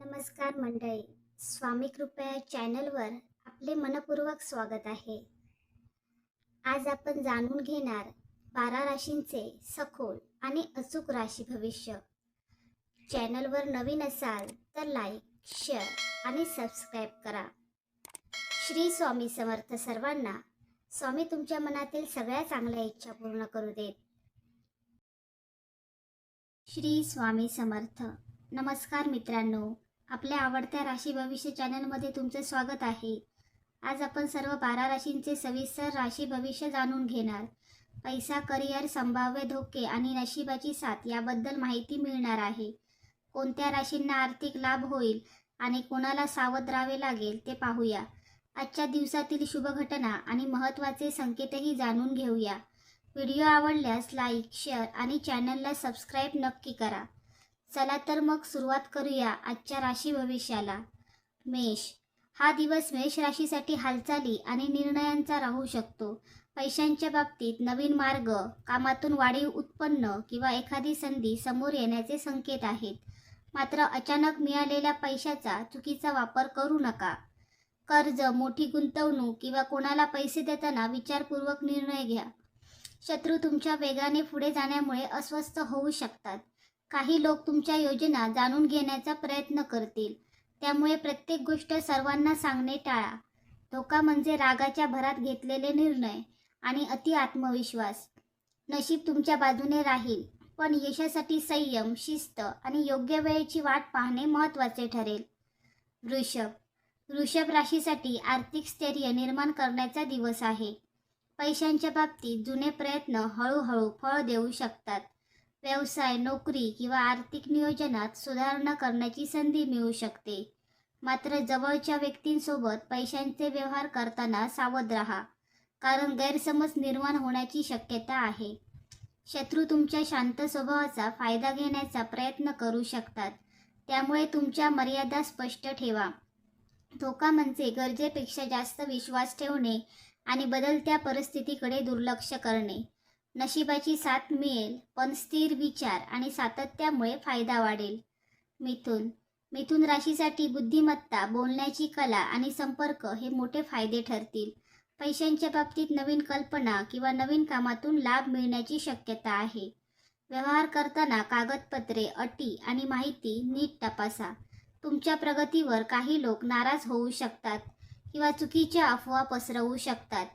नमस्कार मंडळी. स्वामी कृपया चॅनलवर आपले मनपूर्वक स्वागत आहे. आज आपण जाणून घेणार 12 राशींचे सखोल आणि अचूक राशी भविष्य. चॅनलवर नवीन असाल तर लाईक, शेअर आणि सबस्क्राईब करा. श्री स्वामी समर्थ सर्वांना. स्वामी तुमच्या मनातील सगळ्या चांगल्या इच्छा पूर्ण करू देत. श्री स्वामी समर्थ. नमस्कार मित्रांनो, आपल्या आवडत्या राशी भविष्य चॅनलमध्ये तुमचे स्वागत आहे. आज आपण सर्व 12 राशींचे सविस्तर राशी भविष्य जाणून घेणार. पैसा, करिअर, संभाव्य धोके आणि नशिबाची साथ याबद्दल माहिती मिळणार आहे. कोणत्या राशींना आर्थिक लाभ होईल आणि कोणाला सावध राहावे लागेल ते पाहूया. आजच्या दिवसातील शुभ घटना आणि महत्त्वाचे संकेतही जाणून घेऊया. व्हिडिओ आवडल्यास लाईक, शेअर आणि चॅनलला सबस्क्राईब नक्की करा. चला तर मग सुरुवात करूया आजच्या राशी भविष्याला. मेष. हा दिवस मेष राशीसाठी हालचाली आणि निर्णयांचा राहू शकतो. पैशांच्या बाबतीत नवीन मार्ग, कामातून वाढीव उत्पन्न किंवा एखादी संधी समोर येण्याचे संकेत आहेत. मात्र अचानक मिळालेल्या पैशाचा चुकीचा वापर करू नका. कर्ज, मोठी गुंतवणूक किंवा कोणाला पैसे देताना विचारपूर्वक निर्णय घ्या. शत्रू तुमच्या वेगाने पुढे जाण्यामुळे अस्वस्थ होऊ शकतात. काही लोक तुमच्या योजना जाणून घेण्याचा प्रयत्न करतील, त्यामुळे प्रत्येक गोष्ट सर्वांना सांगणे टाळा. धोका म्हणजे रागाच्या भरात घेतलेले निर्णय आणि अति आत्मविश्वास. नशीब तुमच्या बाजूने राहील, पण यशासाठी संयम, शिस्त आणि योग्य वेळेची वाट पाहणे महत्त्वाचे ठरेल. वृषभ. वृषभ राशीसाठी आर्थिक स्थैर्य निर्माण करण्याचा दिवस आहे. पैशांच्या बाबतीत जुने प्रयत्न हळूहळू फळ देऊ शकतात. व्यवसाय, नोकरी किंवा आर्थिक नियोजनात सुधारणा करण्याची संधी मिळू शकते. मात्र जवळच्या व्यक्तींसोबत पैशांचे व्यवहार करताना सावध राहा, कारण गैरसमज निर्माण होण्याची शक्यता आहे. शत्रू तुमच्या शांत स्वभावाचा फायदा घेण्याचा प्रयत्न करू शकतात, त्यामुळे तुमच्या मर्यादा स्पष्ट ठेवा. धोका म्हणजे गरजेपेक्षा जास्त विश्वास ठेवणे आणि बदलत्या परिस्थितीकडे दुर्लक्ष करणे. नशिबाची साथ मिळेल, पण स्थिर विचार आणि सातत्यामुळे फायदा वाढेल. मिथुन. मिथुन राशीसाठी बुद्धिमत्ता, बोलण्याची कला आणि संपर्क हे मोठे फायदे ठरतील. पैशांच्या बाबतीत नवीन कल्पना किंवा नवीन कामातून लाभ मिळण्याची शक्यता आहे. व्यवहार करताना कागदपत्रे, अटी आणि माहिती नीट तपासा. तुमच्या प्रगतीवर काही लोक नाराज होऊ शकतात किंवा चुकीच्या अफवा पसरवू शकतात.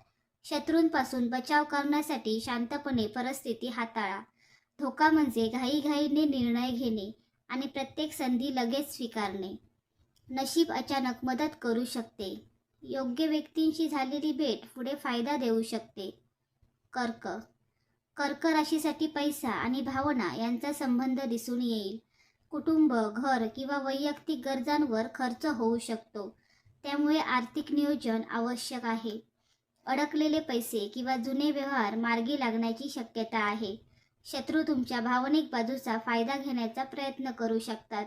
शत्रूंपासून बचाव करण्यासाठी शांतपणे परिस्थिती हाताळा. धोका म्हणजे घाईघाईने निर्णय घेणे आणि प्रत्येक संधी लगेच स्वीकारणे. नशीब अचानक मदत करू शकते. योग्य व्यक्तींशी झालेली भेट पुढे फायदा देऊ शकते. कर्क. कर्क राशीसाठी पैसा आणि भावना यांचा संबंध दिसून येईल. कुटुंब, घर किंवा वैयक्तिक गरजांवर खर्च होऊ शकतो, त्यामुळे आर्थिक नियोजन आवश्यक आहे. अडकलेले पैसे किंवा जुने व्यवहार मार्गी लागण्याची शक्यता आहे. शत्रू तुमच्या भावनिक बाजूचा फायदा घेण्याचा प्रयत्न करू शकतात,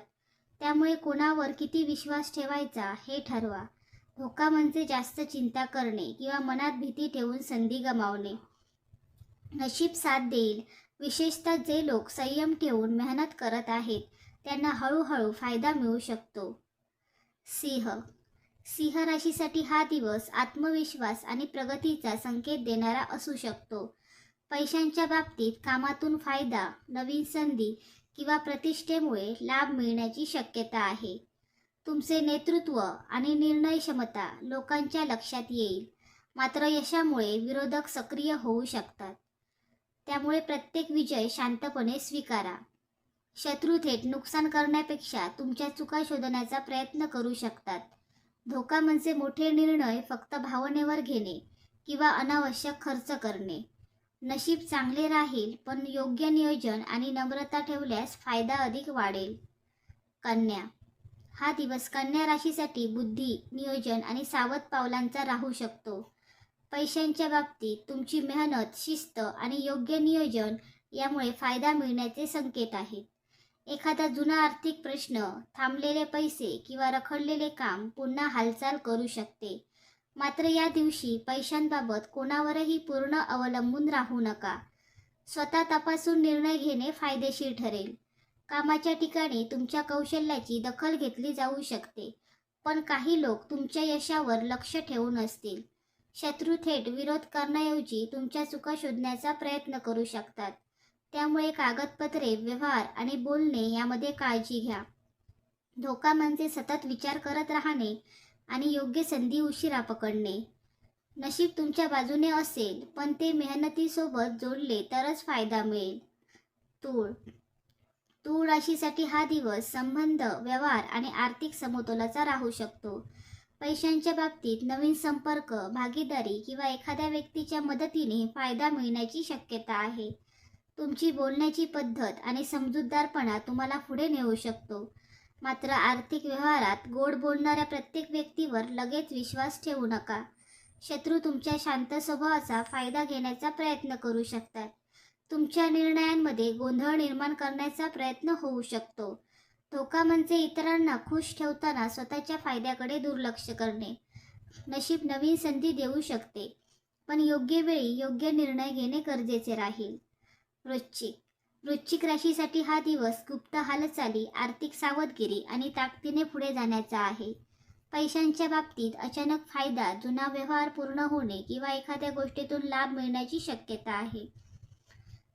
त्यामुळे कोणावर किती विश्वास ठेवायचा हे ठरवा. धोका म्हणजे जास्त चिंता करणे किंवा मनात भीती ठेवून संधी गमावणे. नशीब साथ देईल. विशेषतः जे लोक संयम ठेवून मेहनत करत आहेत त्यांना हळूहळू फायदा मिळू शकतो. सिंह. सिंह राशीसाठी हा दिवस आत्मविश्वास आणि प्रगतीचा संकेत देणारा असू शकतो. पैशांच्या बाबतीत कामातून फायदा, नवीन संधी किंवा प्रतिष्ठेमुळे लाभ मिळण्याची शक्यता आहे. तुमचे नेतृत्व आणि निर्णय क्षमता लोकांच्या लक्षात येईल. मात्र यशामुळे विरोधक सक्रिय होऊ शकतात, त्यामुळे प्रत्येक विजय शांतपणे स्वीकारा. शत्रू थेट नुकसान करण्यापेक्षा तुमच्या चुका शोधण्याचा प्रयत्न करू शकतात. धोका म्हणजे मोठे निर्णय फक्त भावनेवर घेणे किंवा अनावश्यक खर्च करणे. नशीब चांगले राहील, पण योग्य नियोजन आणि नम्रता ठेवल्यास फायदा अधिक वाढेल. कन्या. हा दिवस कन्या राशीसाठी बुद्धी, नियोजन आणि सावध पावलांचा राहू शकतो. पैशांच्या बाबतीत तुमची मेहनत, शिस्त आणि योग्य नियोजन यामुळे फायदा मिळण्याचे संकेत आहेत. एखादा जुना आर्थिक प्रश्न, थांबलेले पैसे किंवा रखडलेले काम पुन्हा हालचाल करू शकते. मात्र या दिवशी पैशांबाबत कोणावरही पूर्ण अवलंबून राहू नका. स्वतः तपासून निर्णय घेणे फायदेशीर ठरेल. कामाच्या ठिकाणी तुमच्या कौशल्याची दखल घेतली जाऊ शकते, पण काही लोक तुमच्या यशावर लक्ष ठेवून असतील. शत्रू थेट विरोध करण्याऐवजी तुमच्या चुका शोधण्याचा प्रयत्न करू शकतात. त्यामुळे कागदपत्रे, व्यवहार आणि बोलणे यामध्ये काळजी घ्या. धोका म्हणजे सतत विचार करत राहणे आणि योग्य संधी उशिरा पकडणे. नशीब तुमच्या बाजूने असेल, पण ते मेहनतीसोबत जोडले तरच फायदा मिळेल. तूळ तूळ राशीसाठी हा दिवस संबंध, व्यवहार आणि आर्थिक समतोलाचा राहू शकतो. पैशांच्या बाबतीत नवीन संपर्क, भागीदारी किंवा एखाद्या व्यक्तीच्या मदतीने फायदा मिळण्याची शक्यता आहे. तुमची बोलण्याची पद्धत आणि समजूतदारपणा तुम्हाला पुढे नेऊ शकतो. मात्र आर्थिक व्यवहारात गोड बोलणाऱ्या प्रत्येक व्यक्तीवर लगेच विश्वास ठेवू नका. शत्रू तुमच्या शांत स्वभावाचा फायदा घेण्याचा प्रयत्न करू शकतात. तुमच्या निर्णयांमध्ये गोंधळ निर्माण करण्याचा प्रयत्न होऊ शकतो. धोका म्हणजे इतरांना खुश ठेवताना स्वतःच्या फायद्याकडे दुर्लक्ष करणे. नशीब नवीन संधी देऊ शकते, पण योग्य वेळी योग्य निर्णय घेणे गरजेचे राहील. वृश्चिक राशीसाठी हा दिवस गुप्त हालचाली, आर्थिक सावधगिरी आणि ताकदीने पुढे जाण्याचा आहे. पैशांच्या बाबतीत अचानक फायदा, जुना व्यवहार पूर्ण होणे किंवा एखाद्या गोष्टीतून लाभ मिळण्याची शक्यता आहे.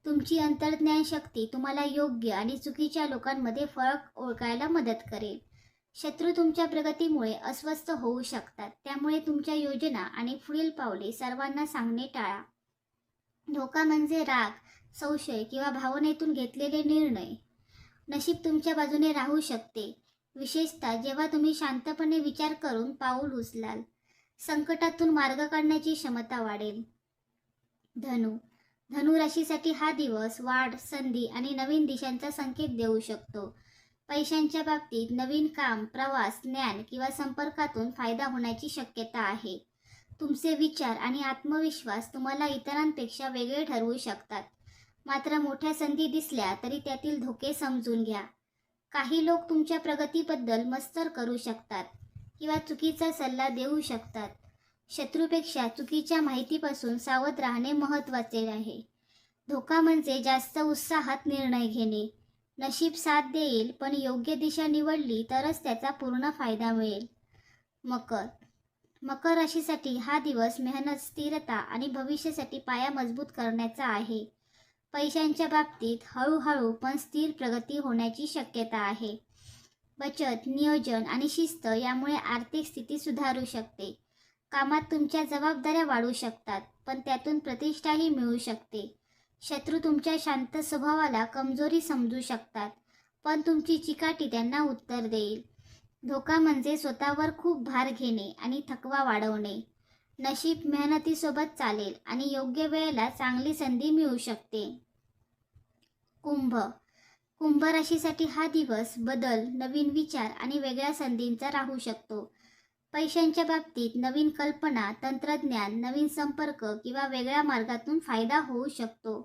तुमची अंतर्ज्ञान शक्ती तुम्हाला योग्य आणि चुकीच्या लोकांमध्ये फरक ओळखायला मदत करेल. शत्रू तुमच्या प्रगतीमुळे अस्वस्थ होऊ शकतात, त्यामुळे तुमच्या योजना आणि पुढील पावले सर्वांना सांगणे टाळा. धोका म्हणजे राग, संशय किंवा भावनेतून घेतलेले निर्णय. नशीब तुमच्या बाजूने राहू शकते, विशेषतः जेव्हा तुम्ही शांतपणे विचार करून पाऊल उचलाल. संकटातून मार्ग काढण्याची क्षमता वाढेल. धनु राशीसाठी हा दिवस वाढ, संधी आणि नवीन दिशांचा संकेत देऊ शकतो. पैशांच्या बाबतीत नवीन काम, प्रवास, ज्ञान किंवा संपर्कातून फायदा होण्याची शक्यता आहे. तुमचे विचार आणि आत्मविश्वास तुम्हाला इतरांपेक्षा वेगळे ठरवू शकतात. मात्र मोठ्या संधी दिसल्या तरी त्यातील धोके समजून घ्या. काही लोक तुमच्या प्रगतीबद्दल मत्सर करू शकतात किंवा चुकीचा सल्ला देऊ शकतात. शत्रूपेक्षा चुकीच्या माहितीपासून सावध राहणे महत्त्वाचे आहे. धोका म्हणजे जास्त उत्साहात निर्णय घेणे. नशीब साथ देईल, पण योग्य दिशा निवडली तरच त्याचा पूर्ण फायदा मिळेल. मकर राशीसाठी हा दिवस मेहनत, स्थिरता आणि भविष्यासाठी पाया मजबूत करण्याचा आहे. पैशांच्या बाबतीत हळूहळू पण स्थिर प्रगती होण्याची शक्यता आहे. बचत, नियोजन आणि शिस्त यामुळे आर्थिक स्थिती सुधारू शकते. कामात तुमच्या जबाबदाऱ्या वाढू शकतात, पण त्यातून प्रतिष्ठाही मिळू शकते. शत्रू तुमच्या शांत स्वभावाला कमजोरी समजू शकतात, पण तुमची चिकाटी त्यांना उत्तर देईल. धोका म्हणजे स्वतःवर खूप भार घेणे आणि थकवा वाढवणे. नशीब मेहनतीसोबत चालेल आणि योग्य वेळेला चांगली संधी मिळू शकते. कुंभ राशीसाठी हा दिवस बदल, नवीन विचार आणि वेगळ्या संधींचा राहू शकतो. पैशांच्या बाबतीत नवीन कल्पना, तंत्रज्ञान, नवीन संपर्क किंवा वेगळ्या मार्गातून फायदा होऊ शकतो.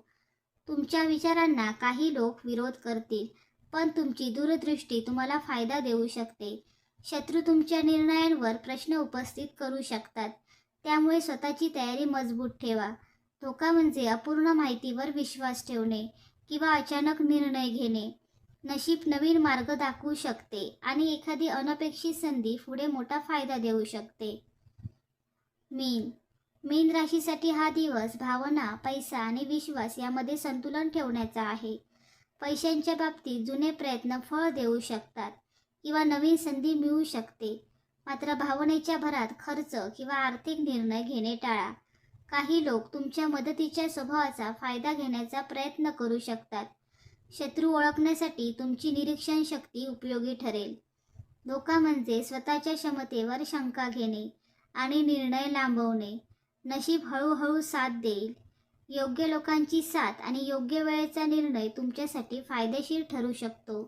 तुमच्या विचारांना काही लोक विरोध करतील, पण तुमची दूरदृष्टी तुम्हाला फायदा देऊ शकते. शत्रू तुमच्या निर्णयांवर प्रश्न उपस्थित करू शकतात, त्यामुळे स्वतःची तयारी मजबूत ठेवा. धोका म्हणजे अपूर्ण माहितीवर विश्वास ठेवणे किंवा अचानक निर्णय घेणे. नशीब नवीन मार्ग दाखवू शकते आणि एखादी अनपेक्षित संधी पुढे मोठा फायदा देऊ शकते. मीन राशीसाठी हा दिवस भावना, पैसा आणि विश्वास यामध्ये संतुलन ठेवण्याचा आहे. पैशांच्या बाबतीत जुने प्रयत्न फळ देऊ शकतात किंवा नवीन संधी मिळू शकते. मात्र भावनेच्या भरात खर्च किंवा आर्थिक निर्णय घेणे टाळा. काही लोक तुमच्या मदतीच्या स्वभावाचा फायदा घेण्याचा प्रयत्न करू शकतात. शत्रू ओळखण्यासाठी तुमची निरीक्षण शक्ती उपयोगी ठरेल. धोका म्हणजे स्वतःच्या क्षमतेवर शंका घेणे आणि निर्णय लांबवणे. नशीब हळूहळू साथ देईल. योग्य लोकांची साथ आणि योग्य वेळेचा निर्णय तुमच्यासाठी फायदेशीर ठरू शकतो.